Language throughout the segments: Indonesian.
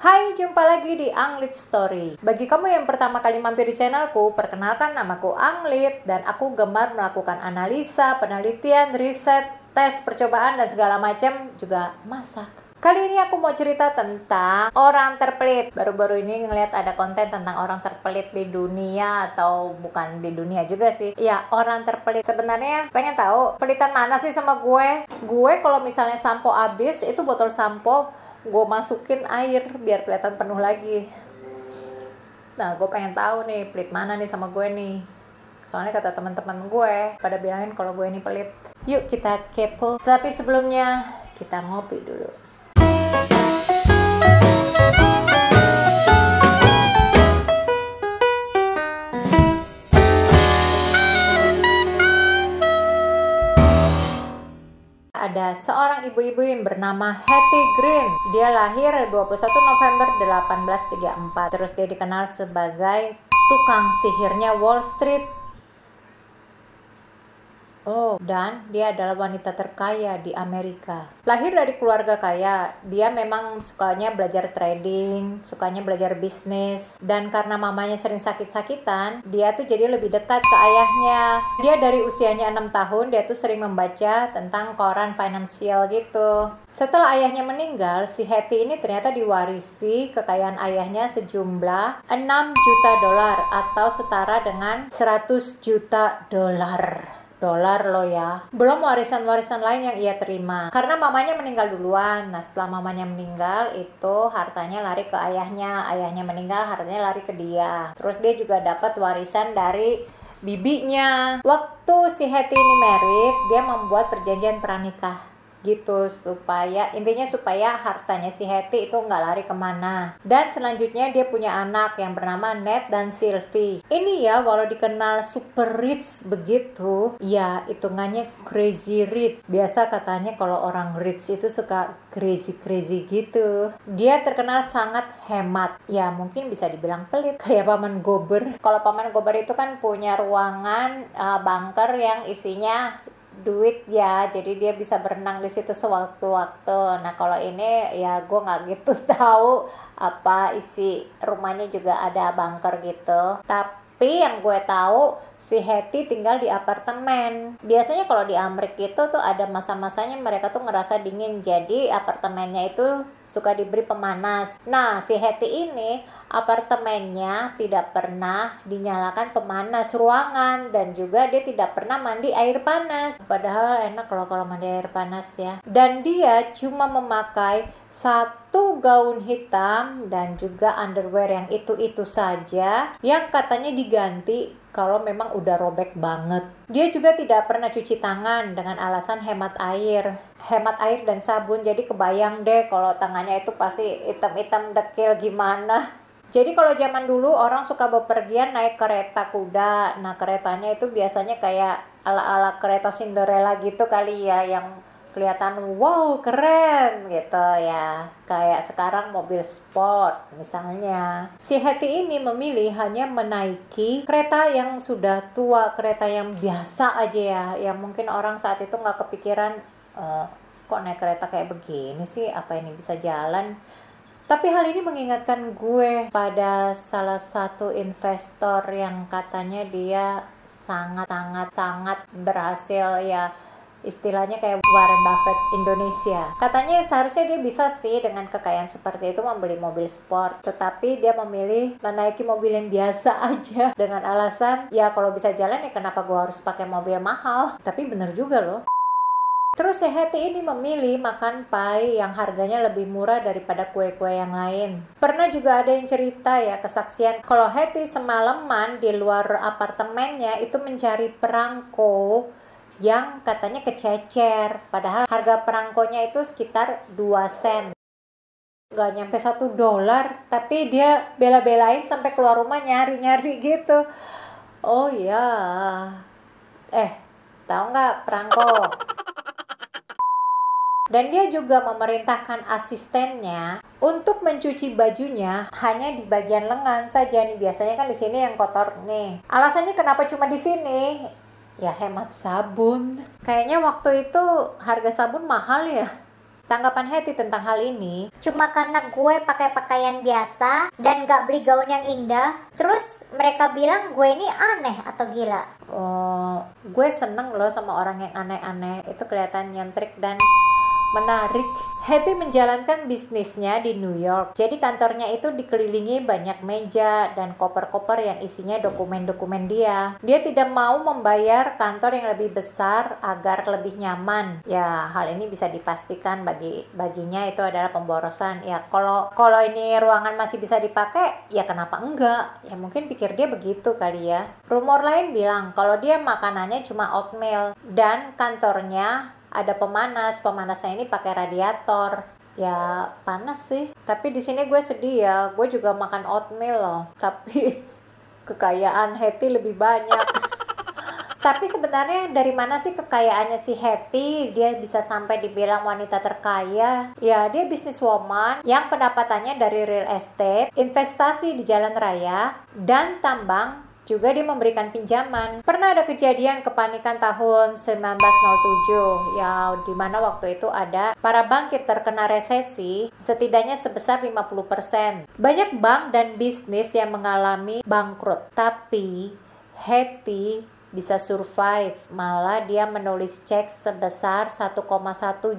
Hai, jumpa lagi di Anglit Story. Bagi kamu yang pertama kali mampir di channelku, perkenalkan namaku Anglit dan aku gemar melakukan analisa, penelitian, riset, tes, percobaan dan segala macam, juga masak. Kali ini aku mau cerita tentang orang terpelit. Baru-baru ini ngeliat ada konten tentang orang terpelit di dunia, atau bukan di dunia juga sih. Ya, orang terpelit. Sebenarnya pengen tahu pelitan mana sih sama gue? Gue kalau misalnya sampo habis, itu botol sampo gue masukin air biar kelihatan penuh lagi. Nah, gue pengen tahu nih pelit mana nih sama gue nih. Soalnya kata teman-teman gue pada bilangin kalau gue ini pelit. Yuk kita kepo. Tapi sebelumnya kita ngopi dulu. Ada seorang ibu-ibu yang bernama Hetty Green. Dia lahir 21 November 1834. Terus dia dikenal sebagai tukang sihirnya Wall Street. Dan dia adalah wanita terkaya di Amerika. Lahir dari keluarga kaya, dia memang sukanya belajar trading, sukanya belajar bisnis. Dan karena mamanya sering sakit-sakitan, dia tuh jadi lebih dekat ke ayahnya. Dia dari usianya 6 tahun, dia tuh sering membaca tentang koran finansial gitu. Setelah ayahnya meninggal, si Hetty ini ternyata diwarisi kekayaan ayahnya sejumlah 6 juta dolar atau setara dengan 100 juta dolar loh ya. Belum warisan-warisan lain yang ia terima. Karena mamanya meninggal duluan. Nah, setelah mamanya meninggal, itu hartanya lari ke ayahnya. Ayahnya meninggal, hartanya lari ke dia. Terus dia juga dapat warisan dari bibinya. Waktu si Hetty ini married, dia membuat perjanjian pranikah gitu, supaya hartanya si Hetty itu nggak lari kemana. Dan selanjutnya dia punya anak yang bernama Ned dan Sylvie. Ini ya, walau dikenal super rich begitu, ya hitungannya crazy rich. Biasa katanya kalau orang rich itu suka crazy gitu. Dia terkenal sangat hemat. Ya mungkin bisa dibilang pelit, kayak Paman Gober. Kalau Paman Gober itu kan punya ruangan bunker yang isinya duit ya, jadi dia bisa berenang di situ sewaktu-waktu. Nah kalau ini ya gue nggak gitu tahu apa isi rumahnya juga ada bunker gitu. Tapi yang gue tahu si Hetty tinggal di apartemen. Biasanya kalau di Amerika itu tuh ada masa-masanya mereka tuh ngerasa dingin, jadi apartemennya itu suka diberi pemanas. Nah si Hetty ini apartemennya tidak pernah dinyalakan pemanas ruangan, dan juga dia tidak pernah mandi air panas. Padahal enak loh kalau mandi air panas ya. Dan dia cuma memakai satu gaun hitam dan juga underwear yang itu saja, yang katanya diganti kalau memang udah robek banget. Dia juga tidak pernah cuci tangan dengan alasan hemat air dan sabun. Jadi kebayang deh kalau tangannya itu pasti hitam-hitam dekil gimana. Jadi kalau zaman dulu orang suka bepergian naik kereta kuda. Nah keretanya itu biasanya kayak ala-ala kereta Cinderella gitu kali ya, yang kelihatan wow keren gitu ya, kayak sekarang mobil sport misalnya. Si Hetty ini memilih hanya menaiki kereta yang sudah tua, kereta yang biasa aja ya, yang mungkin orang saat itu nggak kepikiran kok naik kereta kayak begini sih, apa ini bisa jalan. Tapi hal ini mengingatkan gue pada salah satu investor yang katanya dia sangat berhasil ya, istilahnya kayak Warren Buffett Indonesia. Katanya seharusnya dia bisa sih dengan kekayaan seperti itu membeli mobil sport, tetapi dia memilih menaiki mobil yang biasa aja dengan alasan ya kalau bisa jalan ya kenapa gue harus pakai mobil mahal. Tapi bener juga loh. Terus si Hetty ini memilih makan pie yang harganya lebih murah daripada kue-kue yang lain. Pernah juga ada yang cerita ya, kesaksian kalau Hetty semalaman di luar apartemennya itu mencari perangko yang katanya kececer. Padahal harga perangkonya itu sekitar 2 sen. Gak nyampe 1 dolar, tapi dia bela-belain sampai keluar rumah nyari-nyari gitu. Oh ya, tahu nggak perangko? Dan dia juga memerintahkan asistennya untuk mencuci bajunya hanya di bagian lengan saja nih. Biasanya kan di sini yang kotor nih. Alasannya kenapa cuma di sini? Ya hemat sabun. Kayaknya waktu itu harga sabun mahal ya. Tanggapan Hetty tentang hal ini, cuma karena gue pakai pakaian biasa dan gak beli gaun yang indah, terus mereka bilang gue ini aneh atau gila. Gue seneng loh sama orang yang aneh-aneh, itu kelihatan nyentrik dan menarik. Hetty menjalankan bisnisnya di New York. Jadi kantornya itu dikelilingi banyak meja dan koper-koper yang isinya dokumen-dokumen dia. Dia tidak mau membayar kantor yang lebih besar agar lebih nyaman. Ya, hal ini bisa dipastikan baginya itu adalah pemborosan. Ya, kalau ini ruangan masih bisa dipakai, ya kenapa enggak? Ya mungkin pikir dia begitu kali ya. Rumor lain bilang kalau dia makanannya cuma oatmeal dan kantornya ada pemanasnya ini pakai radiator. Ya panas sih, tapi di sini gue sedih ya, gue juga makan oatmeal loh, tapi kekayaan Hetty lebih banyak. Tapi sebenarnya dari mana sih kekayaannya si Hetty? Dia bisa sampai dibilang wanita terkaya. Ya, dia businesswoman yang pendapatannya dari real estate, investasi di jalan raya, dan tambang. Juga dia memberikan pinjaman. Pernah ada kejadian kepanikan tahun 1907, ya di mana waktu itu ada para bankir terkena resesi setidaknya sebesar 50%. Banyak bank dan bisnis yang mengalami bangkrut, tapi Hetty bisa survive. Malah dia menulis cek sebesar 1,1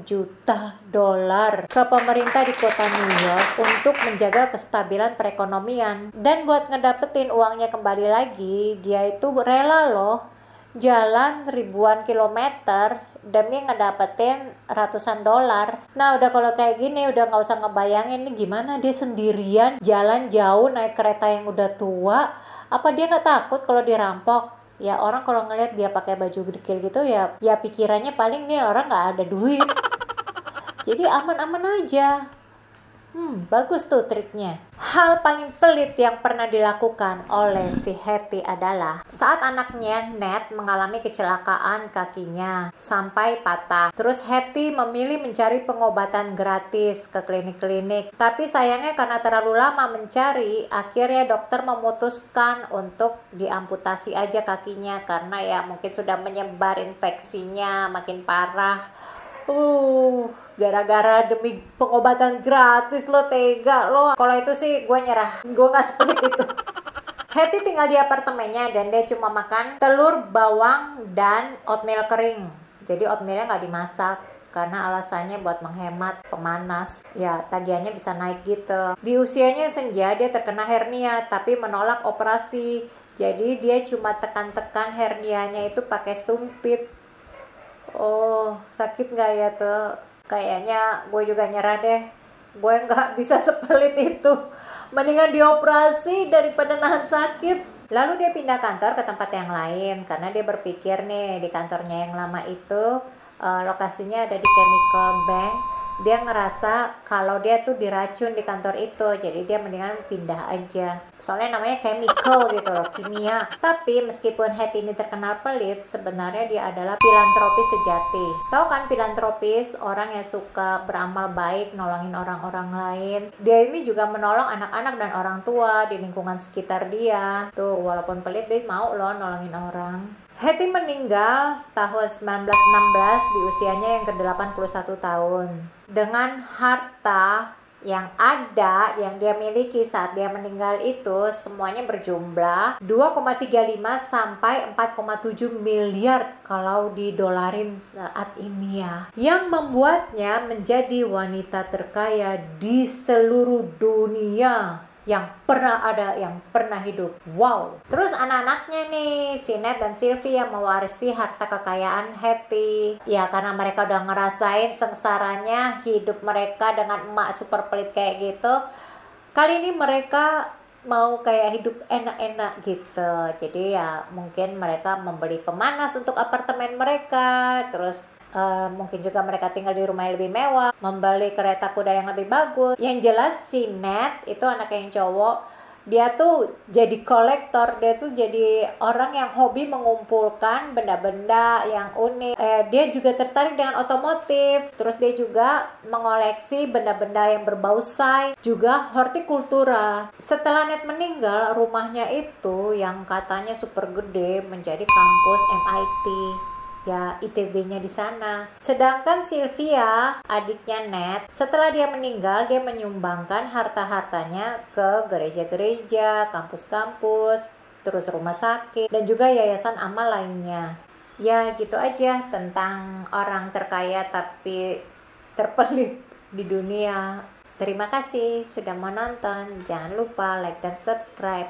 juta dolar ke pemerintah di kota New York untuk menjaga kestabilan perekonomian. Dan buat ngedapetin uangnya kembali lagi, dia itu rela loh jalan ribuan kilometer demi ngedapetin ratusan dolar. Nah udah kalau kayak gini udah gak usah ngebayangin nih gimana dia sendirian jalan jauh naik kereta yang udah tua. Apa dia gak takut kalau dirampok? Ya orang kalau ngeliat dia pakai baju dekil gitu ya pikirannya paling nih orang nggak ada duit. Jadi aman-aman aja. Bagus tuh triknya. Hal paling pelit yang pernah dilakukan oleh si Hetty adalah saat anaknya Ned mengalami kecelakaan kakinya sampai patah. Terus Hetty memilih mencari pengobatan gratis ke klinik-klinik. Tapi sayangnya karena terlalu lama mencari, akhirnya dokter memutuskan untuk diamputasi aja kakinya karena ya mungkin sudah menyebar infeksinya makin parah. Gara-gara demi pengobatan gratis lo tega lo. Kalau itu sih gue nyerah, gue gak sepelit itu. Hetty tinggal di apartemennya dan dia cuma makan telur, bawang, dan oatmeal kering. Jadi oatmealnya gak dimasak karena alasannya buat menghemat pemanas. Ya tagihannya bisa naik gitu. Di usianya senja dia terkena hernia tapi menolak operasi. Jadi dia cuma tekan-tekan hernianya itu pakai sumpit. Sakit gak ya tuh? Kayaknya gue juga nyerah deh. Gue gak bisa sepelit itu. Mendingan dioperasi daripada nahan sakit. Lalu dia pindah kantor ke tempat yang lain karena dia berpikir nih di kantornya yang lama itu lokasinya ada di chemical bank. Dia ngerasa kalau dia tuh diracun di kantor itu, jadi dia mendingan pindah aja. Soalnya namanya chemical gitu loh, kimia. Tapi meskipun Hetty ini terkenal pelit, sebenarnya dia adalah filantropis sejati. Tahu kan filantropis, orang yang suka beramal baik, nolongin orang-orang lain. Dia ini juga menolong anak-anak dan orang tua di lingkungan sekitar dia. Tuh, walaupun pelit dia mau loh nolongin orang. Hetty meninggal tahun 1916 di usianya yang ke-81 tahun. Dengan harta yang dia miliki saat dia meninggal itu semuanya berjumlah 2,35 sampai 4,7 miliar kalau didolarin saat ini ya. Yang membuatnya menjadi wanita terkaya di seluruh dunia yang pernah ada, yang pernah hidup. Wow. Terus anak-anaknya nih, si Ned dan Sylvie yang mewarisi harta kekayaan Hetty. Ya karena mereka udah ngerasain sengsaranya hidup mereka dengan emak super pelit kayak gitu. Kali ini mereka mau kayak hidup enak-enak gitu. Jadi ya mungkin mereka membeli pemanas untuk apartemen mereka. Terus mungkin juga mereka tinggal di rumah yang lebih mewah, membeli kereta kuda yang lebih bagus. Yang jelas si Ned itu anak yang cowok, dia tuh jadi kolektor, dia tuh jadi orang yang hobi mengumpulkan benda-benda yang unik. Dia juga tertarik dengan otomotif, terus dia juga mengoleksi benda-benda yang berbau sains, juga hortikultura. Setelah Ned meninggal, rumahnya itu yang katanya super gede menjadi kampus MIT. ya ITB-nya di sana. Sedangkan Sylvia, adiknya Ned, setelah dia meninggal, dia menyumbangkan harta-hartanya ke gereja-gereja, kampus-kampus, terus rumah sakit, dan juga yayasan amal lainnya. Ya gitu aja tentang orang terkaya tapi terpelit di dunia. Terima kasih sudah menonton. Jangan lupa like dan subscribe.